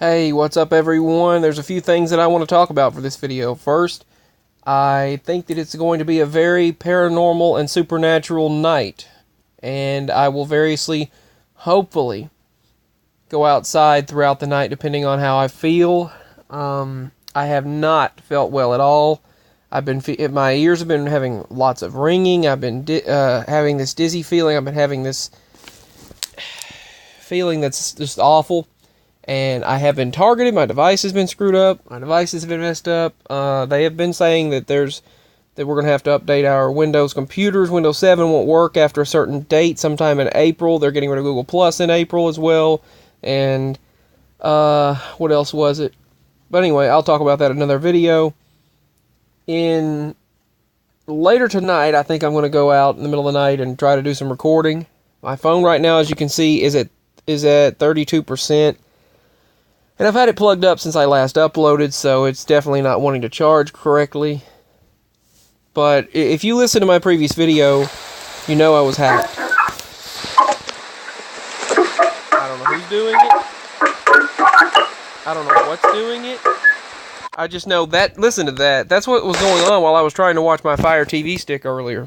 Hey, what's up everyone? There's a few things that I want to talk about for this video. First, I think that it's going to be a very paranormal and supernatural night. And I will hopefully, go outside throughout the night depending on how I feel. I have not felt well at all. My ears have been having lots of ringing. I've been having this dizzy feeling. I've been having this feeling that's just awful. And I have been targeted. My device has been screwed up. My devices have been messed up. They have been saying that we're going to have to update our Windows computers. Windows 7 won't work after a certain date, sometime in April. They're getting rid of Google Plus in April as well. And what else was it? But anyway, I'll talk about that in another video. Later tonight, I think I'm going to go out in the middle of the night and try to do some recording. My phone right now, as you can see, is at 32%. And I've had it plugged up since I last uploaded, so it's definitely not wanting to charge correctly. But if you listen to my previous video, you know I was hacked. I don't know who's doing it. I don't know what's doing it. I just know that, listen to that. That's what was going on while I was trying to watch my Fire TV stick earlier.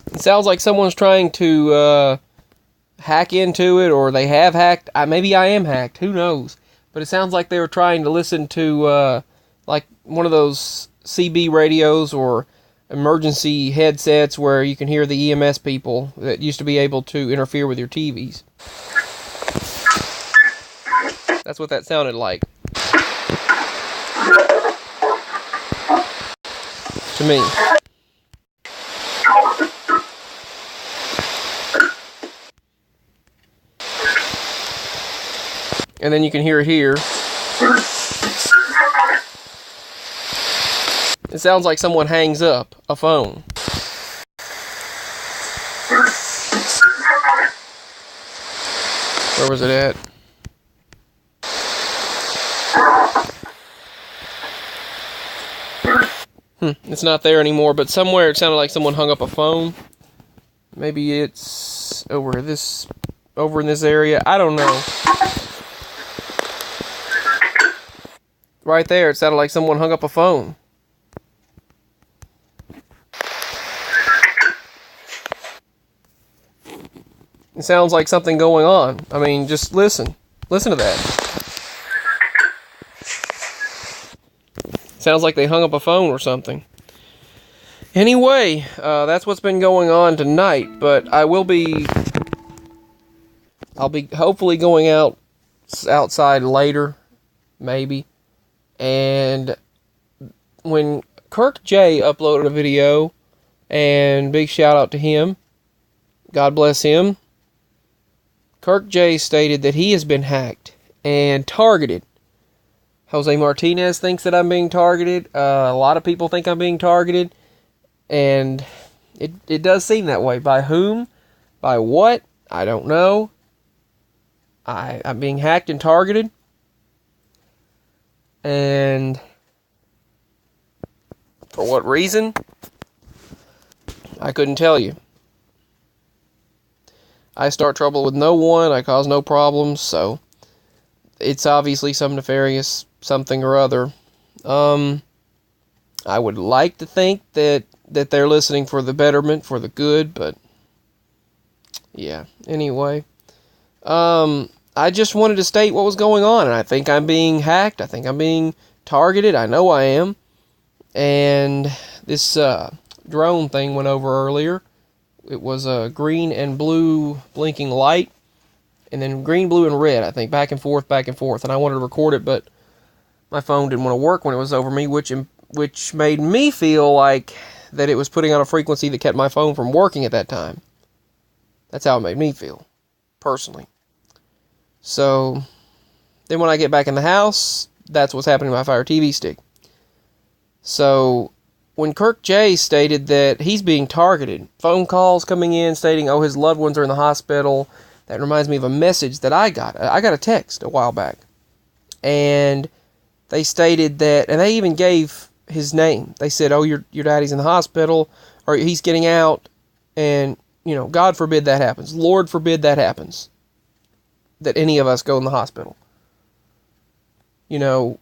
It sounds like someone's trying to hack into it, or they have hacked. Maybe I am hacked. Who knows? But it sounds like they were trying to listen to like one of those CB radios or emergency headsets where you can hear the EMS people that used to be able to interfere with your TVs. That's what that sounded like to me. And then you can hear it here. It sounds like someone hangs up a phone. Where was it at? It's not there anymore, but somewhere it sounded like someone hung up a phone. Maybe it's over in this area. I don't know. Right there, it sounded like someone hung up a phone. It sounds like something going on. I mean, just listen. Listen to that. Sounds like they hung up a phone or something. Anyway, that's what's been going on tonight, but I'll be hopefully going outside later, maybe. And when Kirk J uploaded a video, and big shout out to him, God bless him, Kirk J stated that he has been hacked and targeted. Jose Martinez thinks that I'm being targeted. A lot of people think I'm being targeted, and it does seem that way. By whom? By what? I don't know. I'm being hacked and targeted. And for what reason? I couldn't tell you. I start trouble with no one. I cause no problems. So it's obviously some nefarious something or other. I would like to think that they're listening for the betterment, for the good, but yeah. Anyway, I just wanted to state what was going on, and I think I'm being hacked. I think I'm being targeted. I know I am. And this drone thing went over earlier. It was a green and blue blinking light, and then green, blue, and red, I think, back and forth. And I wanted to record it, but my phone didn't want to work when it was over me, which made me feel like that it was putting on a frequency that kept my phone from working at that time. That's how it made me feel, personally. So, then when I get back in the house, that's what's happening to my Fire TV stick. So, when Kirk J stated that he's being targeted, phone calls coming in stating, oh, his loved ones are in the hospital, that reminds me of a message that I got. I got a text a while back, and they stated that, and they even gave his name. They said, "Oh, your daddy's in the hospital, or he's getting out," and God forbid that happens. Lord forbid that happens. That any of us go in the hospital. Whether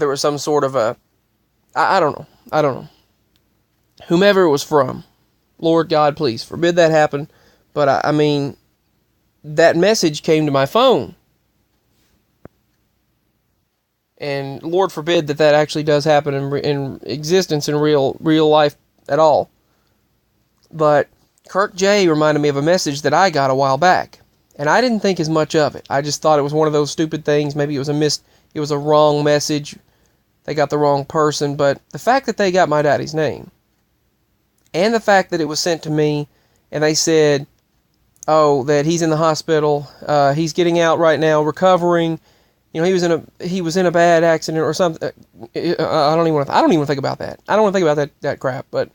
it was some sort of I don't know. I don't know. Whomever it was from, Lord God, please forbid that happen. But I mean, that message came to my phone. And Lord forbid that actually does happen in existence in real life at all. But Kirk J reminded me of a message that I got a while back. And I didn't think as much of it. I just thought it was one of those stupid things. Maybe it was a wrong message. They got the wrong person. But the fact that they got my daddy's name, and the fact that it was sent to me, and they said, "Oh, that he's in the hospital. He's getting out right now, recovering. He was in a bad accident or something." I don't even think about that. I don't want to think about that crap. But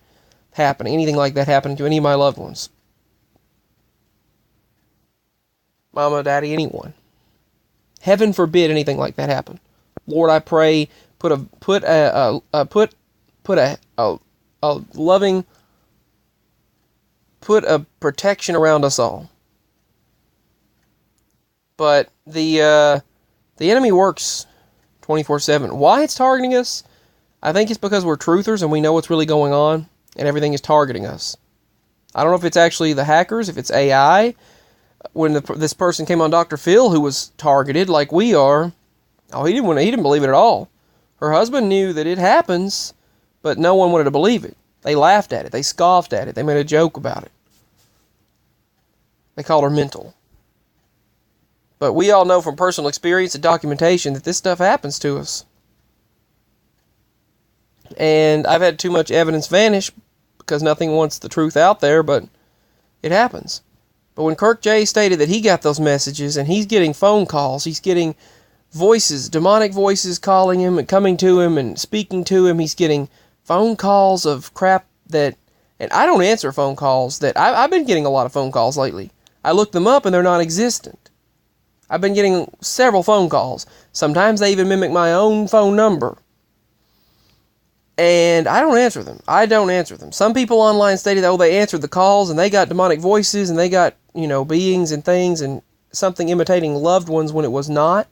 happening, anything like that happening to any of my loved ones, mama, daddy, anyone. Heaven forbid anything like that happen. Lord, I pray, put a loving, put a protection around us all. But the enemy works 24/7. Why it's targeting us? I think it's because we're truthers and we know what's really going on, and everything is targeting us. I don't know if it's actually the hackers, if it's AI. When this person came on Dr. Phil, who was targeted like we are, he didn't believe it at all. Her husband knew that it happens, but no one wanted to believe it. They laughed at it. They scoffed at it. They made a joke about it. They called her mental. But we all know from personal experience and documentation that this stuff happens to us. And I've had too much evidence vanish because nothing wants the truth out there, but it happens. But when Kirk J stated that he got those messages and he's getting phone calls, he's getting voices, demonic voices calling him and coming to him and speaking to him, he's getting phone calls of crap that, and I don't answer phone calls that, I've been getting a lot of phone calls lately. I look them up and they're non-existent. I've been getting several phone calls. Sometimes they even mimic my own phone number. And I don't answer them. Some people online stated that, they answered the calls and they got demonic voices and they got, beings and things and something imitating loved ones when it was not.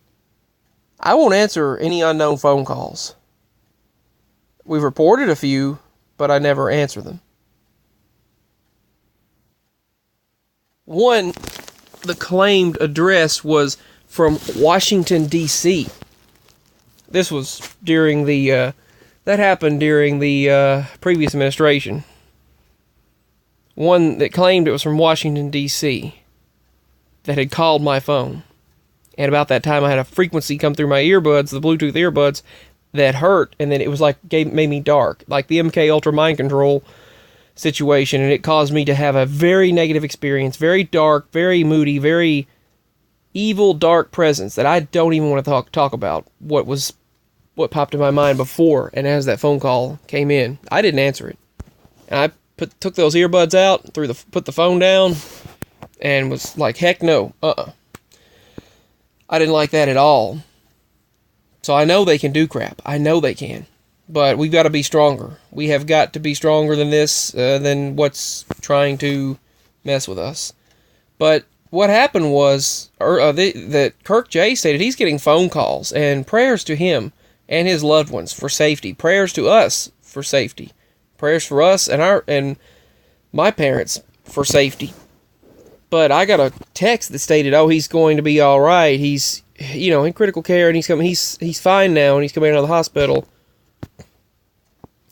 I won't answer any unknown phone calls. We've reported a few, but I never answer them. One, the claimed address was from Washington, D.C. This was during that happened during the previous administration. One that claimed it was from Washington, D.C. that had called my phone. And about that time I had a frequency come through my earbuds, the Bluetooth earbuds, that hurt, and then it was made me dark. Like the MK Ultra mind control situation, and it caused me to have a very negative experience, very dark, very moody, very evil, dark presence that I don't even want to talk about what popped in my mind before and as that phone call came in. I didn't answer it. And I took those earbuds out, put the phone down, and was like, heck no, I didn't like that at all. So I know they can do crap. I know they can. But we've got to be stronger. We have got to be stronger than this, than what's trying to mess with us. But what happened was that Kirk J stated he's getting phone calls and prayers to him and his loved ones for safety. Prayers to us for safety. Prayers for us and my parents for safety. But I got a text that stated, he's going to be all right. He's, in critical care, and he's fine now, and he's coming out of the hospital.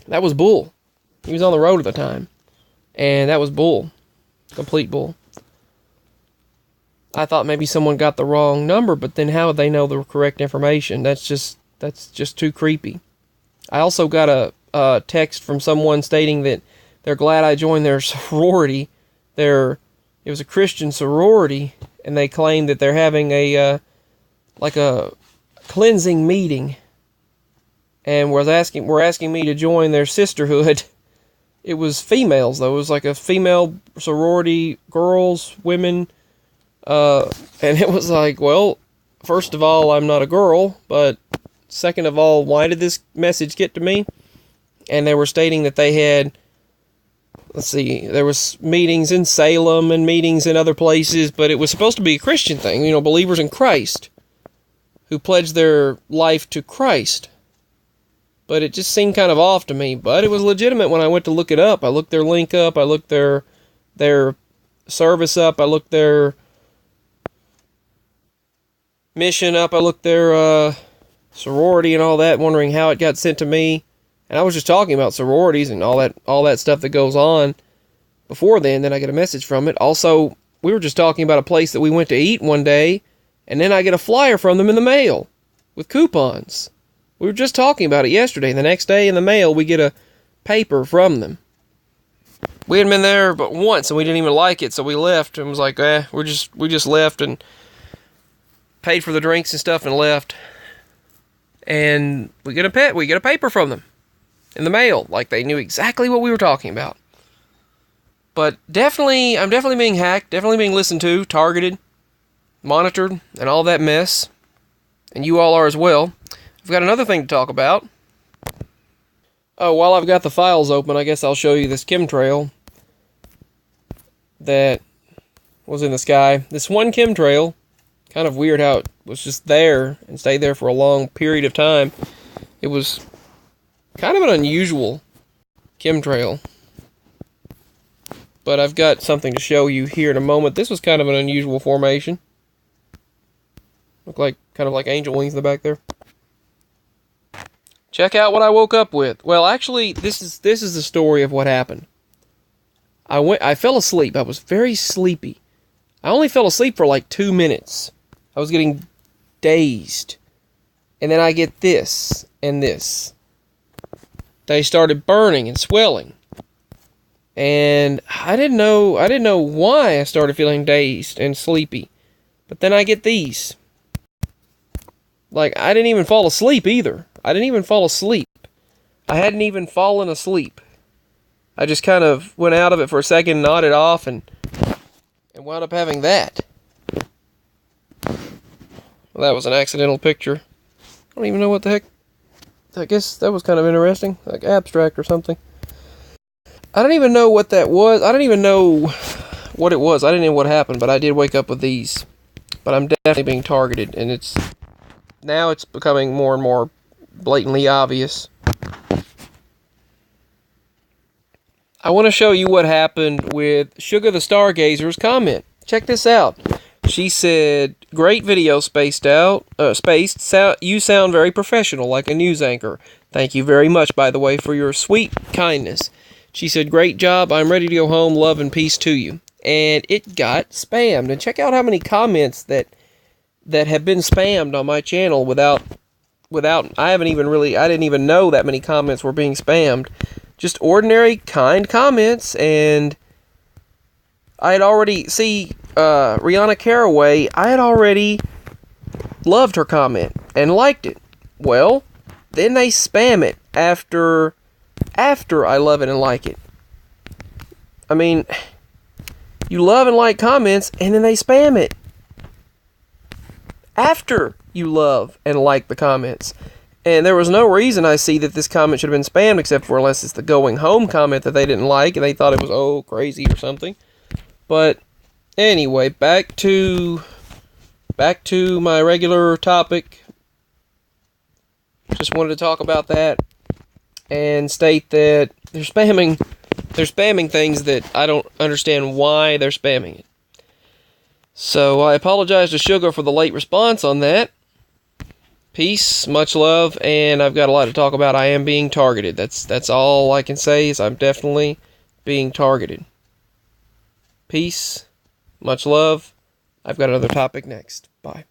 That was bull. He was on the road at the time. And that was bull. Complete bull. I thought maybe someone got the wrong number, but then how would they know the correct information? That's just too creepy. I also got a text from someone stating that they're glad I joined their sorority. It was a Christian sorority, and they claimed that they're having a cleansing meeting, and were asking me to join their sisterhood It was females, though. It was like a female sorority, girls, women. And it was like, well, first of all, I'm not a girl, but second of all, why did this message get to me? And they were stating that they had, let's see, there was meetings in Salem and meetings in other places, but it was supposed to be a Christian thing, believers in Christ who pledged their life to Christ. But it just seemed kind of off to me, but it was legitimate when I went to look it up. I looked their link up, I looked their service up, I looked their mission up, I looked their sorority and all that, wondering how it got sent to me. And I was just talking about sororities and all that stuff that goes on before then I get a message from it. Also, we were just talking about a place that we went to eat one day, and then I get a flyer from them in the mail with coupons. We were just talking about it yesterday. The next day in the mail, we get a paper from them. We hadn't been there but once, and we didn't even like it, so we left and was like, we just left and paid for the drinks and stuff and left. And we get a paper from them in the mail, like they knew exactly what we were talking about. But I'm definitely being hacked, definitely being listened to, targeted, monitored, and all that mess. And you all are as well. I've got another thing to talk about. Oh, while I've got the files open, I guess I'll show you this chemtrail that was in the sky. This one chemtrail, kind of weird how it was just there and stayed there for a long period of time. It was kind of an unusual chemtrail. But I've got something to show you here in a moment. This was kind of an unusual formation. Looked like kind of like angel wings in the back there. Check out what I woke up with. Well, actually, this is the story of what happened. I fell asleep. I was very sleepy. I only fell asleep for like 2 minutes. I was getting dazed. And then I get this and this. They started burning and swelling. And I didn't know why I started feeling dazed and sleepy. But then I get these. Like, I didn't even fall asleep either. I didn't even fall asleep. I hadn't even fallen asleep. I just kind of went out of it for a second, nodded off, and wound up having that. Well, that was an accidental picture. I don't even know what the heck. I guess that was kind of interesting. Like abstract or something. I don't even know what that was. I don't even know what it was. I didn't know what happened, but I did wake up with these. But I'm definitely being targeted, and now it's becoming more and more blatantly obvious. I want to show you what happened with Sugar the Stargazer's comment. Check this out. She said, "Great video, spaced. You sound very professional, like a news anchor. Thank you very much, by the way, for your sweet kindness." She said, "Great job. I'm ready to go home. Love and peace to you." And it got spammed. And check out how many comments that have been spammed on my channel without I didn't even know that many comments were being spammed. Just ordinary, kind comments. And I had already, Rihanna Caraway, I had already loved her comment and liked it. Well, then they spam it after I love it and like it. I mean, you love and like comments, and then they spam it after you love and like the comments. And there was no reason I see that this comment should have been spammed, except for unless it's the going home comment that they didn't like and they thought it was crazy or something. But anyway, back to my regular topic. Just wanted to talk about that and state that they're spamming things that I don't understand why they're spamming it. So I apologize to Sugar for the late response on that. Peace, much love, and I've got a lot to talk about. I am being targeted. That's all I can say, is I'm definitely being targeted. Peace, much love. I've got another topic next. Bye.